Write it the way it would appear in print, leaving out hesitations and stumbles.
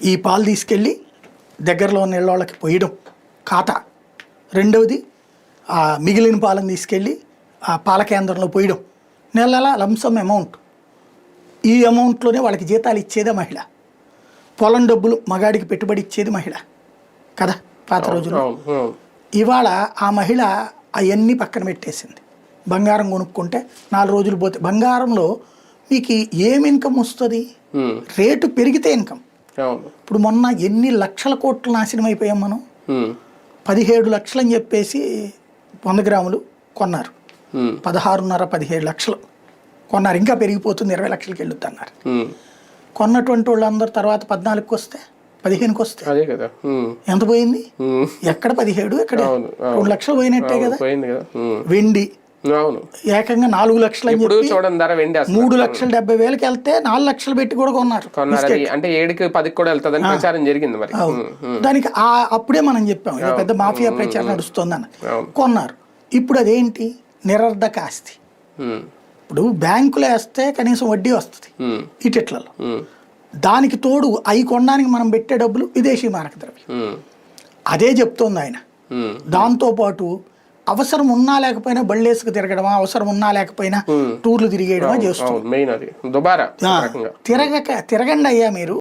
ఈ పాలు తీసుకెళ్ళి దగ్గరలో ఉన్న ఇళ్ళకి పోయడం ఖాతా. రెండవది మిగిలిన పాలను తీసుకెళ్ళి ఆ పాల కేంద్రంలో పోయడం. నెల నెల లంసమ్ అమౌంట్. ఈ అమౌంట్లోనే వాళ్ళకి జీతాలు ఇచ్చేదే మహిళ. పొలం డబ్బులు మగాడికి పెట్టుబడి ఇచ్చేది మహిళ కదా పాత రోజుల్లో. ఇవాళ ఆ మహిళ అవన్నీ పక్కన పెట్టేసింది. బంగారం కొనుక్కుంటే 4 రోజులు పోతే బంగారంలో మీకు ఏం ఇన్కమ్ వస్తుంది? రేటు పెరిగితే ఇన్కమ్. ఇప్పుడు మొన్న ఎన్ని లక్షల కోట్లు నాశనం అయిపోయాం మనం. 17 లక్షలు అని చెప్పేసి 100 గ్రాములు కొన్నారు. 16.5 17 లక్షలు కొన్నారు. ఇంకా పెరిగిపోతుంది, 20 లక్షలకి వెళ్ళొద్దు అన్నారు. కొన్నటువంటి వాళ్ళందరూ తర్వాత 14కి వస్తే 15కి వస్తే ఎంత పోయింది? ఎక్కడ 17, ఎక్కడ 2 లక్షలు పోయినట్టే కదా. వెండి ఏకంగా 4 లక్షలు అని చెప్పి 3,70,000కి వెళ్తే 4 లక్షలు పెట్టి కూడా కొన్నారు. అంటే 7కి 10కి కూడా వెళ్తుందని ప్రచారం జరిగింది. మరి దానికి అప్పుడే మనం చెప్పాం ఇది పెద్ద మాఫియా ప్రచారం నడుస్తుందని. కొన్నారు. ఇప్పుడు అదేంటి? నిరర్ధక ఆస్తి. ఇప్పుడు బ్యాంకులో వేస్తే కనీసం వడ్డీ వస్తుంది ఇట్లలో. దానికి తోడు అవి కొనడానికి మనం పెట్టే డబ్బులు విదేశీ మారక ద్రవ్యం. అదే చెప్తోంది ఆయన. దాంతోపాటు అవసరం ఉన్నా లేకపోయినా బళ్ళేసుకు తిరగడమా, అవసరం ఉన్నా లేకపోయినా టూర్లు తిరిగేయడమా చేస్తుంది. తిరగండి అయ్యా మీరు.